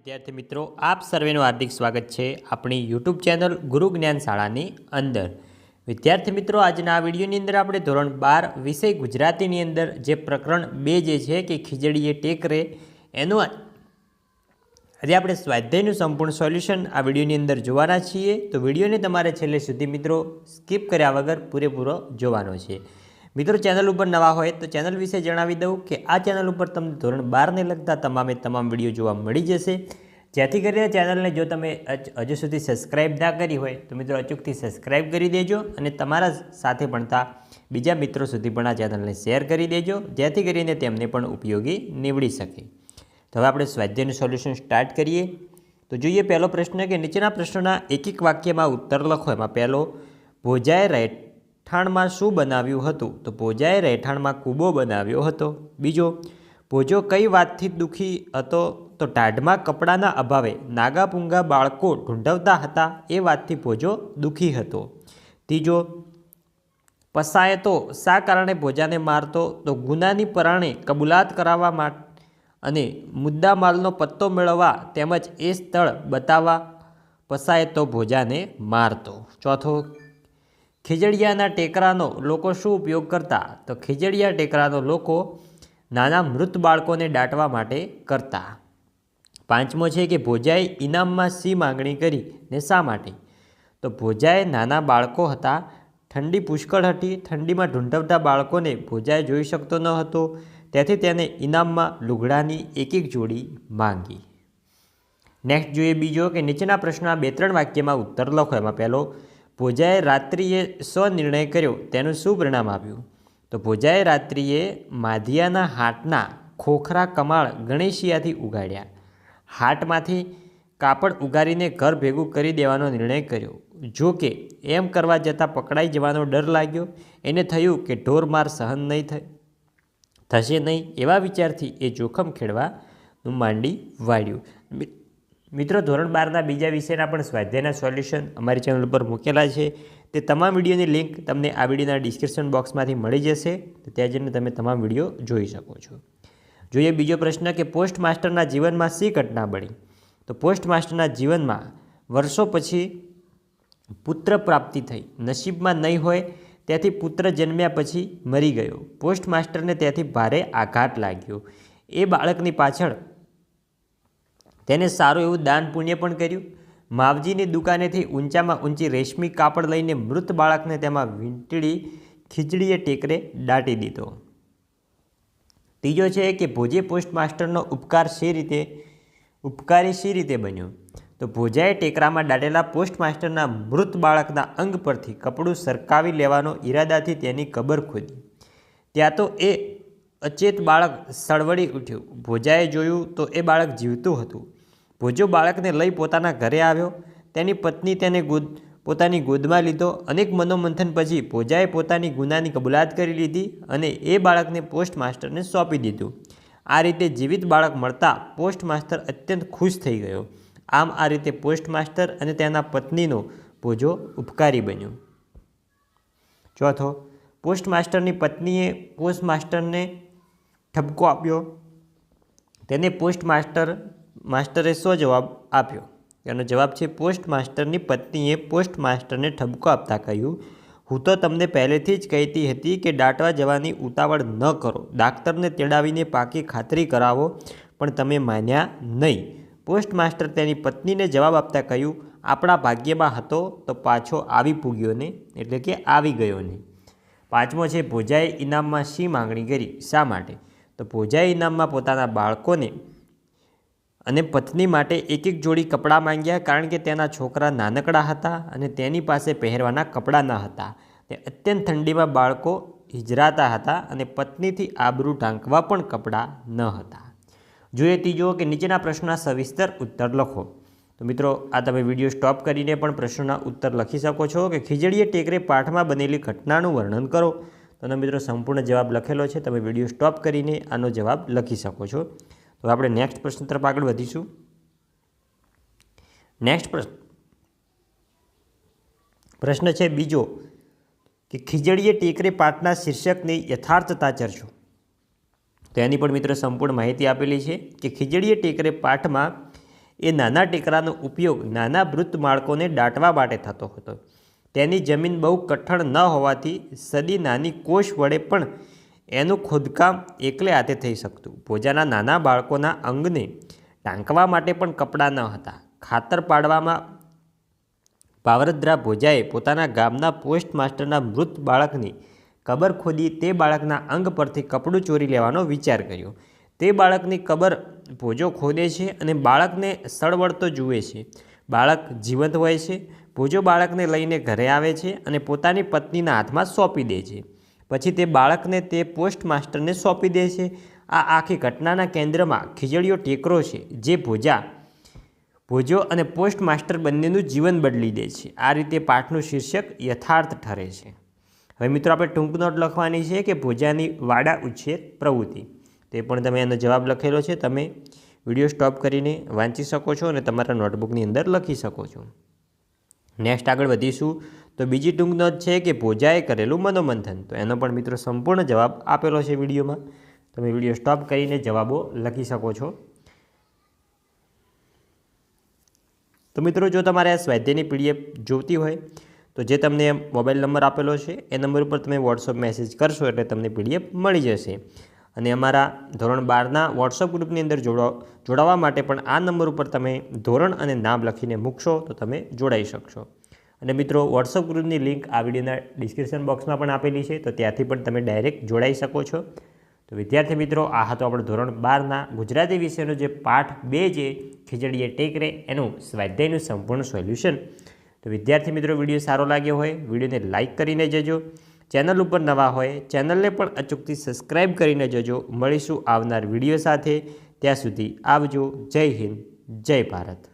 વિદ્યાર્થી મિત્રો, આપ સર્વેનું હાર્દિક સ્વાગત છે આપણી યુટ્યુબ ચેનલ ગુરુ જ્ઞાન શાળાની અંદર। વિદ્યાર્થી મિત્રો, આજના આ વિડીયોની અંદર આપણે ધોરણ 12 વિષય ગુજરાતીની અંદર જે પ્રકરણ 2 જે છે કે ખીજડીએ ટેકરે એનું આજે આપણે સ્વાધ્યાયનું સંપૂર્ણ સોલ્યુશન આ વિડીયોની અંદર જોવાના છીએ। તો વિડીયોને તમારે છેલ્લે સુધી મિત્રો સ્કીપ કર્યા વગર પૂરેપૂરો જોવાનો છે। મિત્રો, ચેનલ ઉપર નવા હોય તો ચેનલ વિશે જણાવી દઉં કે આ ચેનલ ઉપર તમને ધોરણ 12 ને લગતા તમામ વિડીયો જોવા મળી જશે, જેથી કરીને ચેનલને જો તમે હજુ સુધી સબસ્ક્રાઇબ ના કરી હોય તો મિત્રો અચૂકથી સબસ્ક્રાઇબ કરી દેજો અને તમારા સાથે ભણતા બીજા મિત્રો સુધી પણ આ ચેનલને શેર કરી દેજો, જેથી કરીને તેમને પણ ઉપયોગી નીવડી શકે। તો હવે આપણે સ્વાધ્યાયનું સોલ્યુશન સ્ટાર્ટ કરીએ। તો જોઈએ પહેલો પ્રશ્ન કે નીચેના પ્રશ્નોના એક એક વાક્યમાં ઉત્તર લખો। એમાં પહેલો, ભોજાએ રહેઠાણમાં શું બનાવ્યું હતું? તો ભોજાએ રહેઠાણમાં કૂબો બનાવ્યો હતો। બીજો, ભોજો કઈ વાતથી દુઃખી હતો? તો ટાઢમાં કપડાના અભાવે નાગા પૂંગા બાળકો ઢૂંઢવતા હતા એ વાતથી ભોજો દુઃખી હતો। ત્રીજો, પસાય તો શા કારણે ભોજાને મારતો? તો ગુનાની પરાણે કબૂલાત કરાવવા માટે અને મુદ્દા માલનો પત્તો મેળવવા તેમજ એ સ્થળ બતાવવા પસાય તો ભોજાને મારતો। ચોથો, ખીજડીયાના ટેકરાનો લોકો શું ઉપયોગ કરતા? તો ખીજડીયા ટેકરાનો લોકો નાના મૃત બાળકોને દાટવા માટે કરતા। પાંચમો છે કે ભોજાએ ઇનામમાં શી માંગણી કરી ને શા માટે? તો ભોજાએ નાના બાળકો હતા, ઠંડી પુષ્કળ હતી, ઠંડીમાં ઢૂંઢવતા બાળકોને ભોજાએ જોઈ શકતો ન હતો, તેથી તેને ઇનામમાં લુગડાની એક જોડી માંગી। નેક્સ્ટ જોઈએ બીજો કે નીચેના પ્રશ્નના 2-3 વાક્યમાં ઉત્તર લખો। એમાં પહેલો, ભોજાએ રાત્રિએ સ્વનિર્ણય કર્યો તેનું શું પરિણામ આવ્યું? તો ભોજાએ રાત્રિએ માધિયાના હાટના ખોખરા કમાળ ગણેશિયાથી ઉગાડ્યા, હાટમાંથી કાપડ ઉગારીને ઘર ભેગું કરી દેવાનો નિર્ણય કર્યો। જો કે એમ કરવા જતાં પકડાઈ જવાનો ડર લાગ્યો, એને થયું કે ઢોર માર સહન થશે નહીં, એવા વિચારથી એ જોખમ ખેડવાનું માંડી વાળ્યું। મિત્રો, ધોરણ 12ના બીજા વિષયના પણ સ્વાધ્યાયના સોલ્યુશન અમારી ચેનલ પર મૂકેલા છે, તે તમામ વિડીયોની લિંક તમને આ વિડીયોના ડિસ્ક્રિપ્શન બોક્સમાંથી મળી જશે, તો ત્યાં જઈને તમે તમામ વિડીયો જોઈ શકો છો। જોઈએ બીજો પ્રશ્ન કે પોસ્ટ માસ્ટરના જીવનમાં શી ઘટના બની? તો પોસ્ટ માસ્ટરના જીવનમાં વર્ષો પછી પુત્ર પ્રાપ્તિ થઈ, નસીબમાં નહીં હોય ત્યાંથી પુત્ર જન્મ્યા પછી મરી ગયો। પોસ્ટ માસ્ટરને ત્યાંથી ભારે આઘાત લાગ્યો, એ બાળકની પાછળ તેને સારું એવું દાન પુણ્ય પણ કર્યું। માવજીની દુકાનેથી ઊંચામાં ઊંચી રેશમી કાપડ લઈને મૃત બાળકને તેમાં વીંટળી ખીજડીએ ટેકરે દાટી દીધો। ત્રીજો છે કે ભોજે પોસ્ટ માસ્ટરનો ઉપકારી શી રીતે બન્યો? તો ભોજાએ ટેકરામાં દાટેલા પોસ્ટ માસ્ટરના મૃત બાળકના અંગ પરથી કપડું સરકાવી લેવાનો ઈરાદાથી તેની કબર ખોદી, ત્યાં તો એ અચેત બાળક સળવળી ઉઠ્યું। ભોજાએ જોયું તો એ બાળક જીવતું હતું। ભોજો બાળકને લઈ પોતાના ઘરે આવ્યો, તેની પત્ની તેને પોતાની ગોદમાં લીધો। અનેક મનોમંથન પછી ભોજાએ પોતાની ગુનાની કબૂલાત કરી લીધી અને એ બાળકને પોસ્ટ માસ્ટરને સોંપી દીધું। આ રીતે જીવિત બાળક મળતા પોસ્ટ માસ્ટર અત્યંત ખુશ થઈ ગયો। આમ આ રીતે પોસ્ટ માસ્ટર અને તેના પત્નીનો ભોજો ઉપકારી બન્યો। ચોથો, પોસ્ટ માસ્ટરની પત્નીએ પોસ્ટ માસ્ટરને ઠપકો આપ્યો, તેને પોસ્ટ માસ્ટરે શું જવાબ આપ્યો? એનો જવાબ છે, પોસ્ટ માસ્ટરની પત્નીએ પોસ્ટ માસ્ટરને ઠપકો આપતા કહ્યું, હું તો તમને પહેલેથી જ કહેતી હતી કે દાટવા જવાની ઉતાવળ ન કરો, ડાક્ટરને તેડાવીને પાકી ખાતરી કરાવો, પણ તમે માન્યા નહીં। પોસ્ટ માસ્ટર તેની પત્નીને જવાબ આપતા કહ્યું, આપણા ભાગ્યમાં હતો તો પાછો આવી પૂગ્યો ને, એટલે કે આવી ગયો ને। પાંચમો છે, ભોજાએ ઇનામમાં શી માંગણી કરી, શા માટે? તો ભોજાએ ઇનામમાં પોતાના બાળકોને અને પત્ની માટે એક જોડી કપડાં માંગ્યા, કારણ કે તેના છોકરા નાનકડા હતા અને તેની પાસે પહેરવાના કપડાં ન હતા। તે અત્યંત ઠંડીમાં બાળકો હિજરાતા હતા અને પત્નીથી આબરૂ ઢાંકવા પણ કપડાં ન હતા। જોઈએ ત્રીજો કે નીચેના પ્રશ્નોના સવિસ્તર ઉત્તર લખો। તો મિત્રો, આ તમે વિડીયો સ્ટોપ કરીને પણ પ્રશ્નોના ઉત્તર લખી શકો છો કે ખીજડીએ ટેકરે પાઠમાં બનેલી ઘટનાનું વર્ણન કરો। તો મિત્રો સંપૂર્ણ જવાબ લખેલો છે, તમે વિડીયો સ્ટોપ કરીને આનો જવાબ લખી શકો છો। તો આપણે નેક્સ્ટ પ્રશ્ન તરફ આગળ વધીશું। નેક્સ્ટ પ્રશ્ન છે બીજો કે ખીજડીએ ટેકરે પાઠના શીર્ષકની યથાર્થતા ચર્ચો। તો એની પણ મિત્રો સંપૂર્ણ માહિતી આપેલી છે કે ખીજડીએ ટેકરે પાઠમાં એ નાના ટેકરાનો ઉપયોગ નાના વૃદ્ધ બાળકોને દાટવા માટે થતો હતો. તેની જમીન બહુ કઠણ ન હોવાથી સદી નાની કોશ વડે પણ એનું ખોદકામ એકલે હાથે થઈ શકતું. ભોજાના નાના બાળકોના અંગને ઢાંકવા માટે પણ કપડાં ન હતા. ખાતર પાડવામાં પાવરદ્રા ભોજાએ પોતાના ગામના પોસ્ટ માસ્ટરના મૃત બાળકની કબર ખોદી તે બાળકના અંગ પરથી કપડું ચોરી લેવાનો વિચાર કર્યો. તે બાળકની કબર ભોજો ખોદે છે અને બાળકને સળવળતો જુએ છે. બાળક જીવંત હોય છે. ભોજો બાળકને લઈને ઘરે આવે છે અને પોતાની પત્નીના હાથમાં સોંપી દે છે. પછી તે બાળકને તે પોસ્ટ માસ્ટરને સોંપી દે છે. આ આખી ઘટનાના કેન્દ્રમાં ખીજડીયો ટેકરો છે, જે ભોજો અને પોસ્ટ માસ્ટર બંનેનું જીવન બદલી દે છે. આ રીતે પાઠનું શીર્ષક યથાર્થ ઠરે છે. હવે મિત્રો આપણે ટૂંક નોટ લખવાની છે કે ભોજાની વાડા ઉછેર પ્રવૃત્તિ. તે પણ તમે એનો જવાબ લખેલો છે. તમે વિડીયો સ્ટોપ કરીને વાંચી શકો છો અને તમારા નોટબુકની અંદર લખી શકો છો. નેક્સ્ટ આગળ વધીશું તો બીજી ટૂંક નોટ છે કે ભોજાએ કરેલું મનોમંથન. તો એનો પણ મિત્રો સંપૂર્ણ જવાબ આપેલો છે વિડીયોમાં. તમે વિડીયો સ્ટોપ કરીને જવાબો લખી શકો છો. તો મિત્રો જો તમારે આ સ્વાધ્યાયની PDF જોઈતી હોય તો જે તમને મોબાઈલ નંબર આપેલો છે એ નંબર ઉપર તમે વોટ્સઅપ મેસેજ કરશો એટલે તમને PDF મળી જશે. અને અમારા ધોરણ 12ના વોટ્સઅપ ગ્રુપની અંદર જોડાવા માટે પણ આ નંબર ઉપર તમે ધોરણ અને નામ લખીને મૂકશો તો તમે જોડાઈ શકશો. અને મિત્રો વોટ્સઅપ ગ્રુપની લિંક આ વિડીયોના ડિસ્ક્રિપ્શન બોક્સમાં પણ આપેલી છે, તો ત્યાંથી પણ તમે ડાયરેક્ટ જોડાઈ શકો છો. તો વિદ્યાર્થી મિત્રો, આ હતો આપણે ધોરણ 12ના ગુજરાતી વિષયનો જે પાઠ 2 છે ખીજડીએ ટેકરે એનું સ્વાધ્યાયનું સંપૂર્ણ સોલ્યુશન. તો વિદ્યાર્થી મિત્રો, વિડીયો સારો લાગ્યો હોય વિડીયોને લાઇક કરીને જજો. ચેનલ ઉપર નવા હોય ચેનલને પણ અચૂકથી સબસ્ક્રાઈબ કરીને જજો. મળીશું આવનાર વિડીયો સાથે. ત્યાં સુધી આવજો. જય હિન્દ, જય ભારત.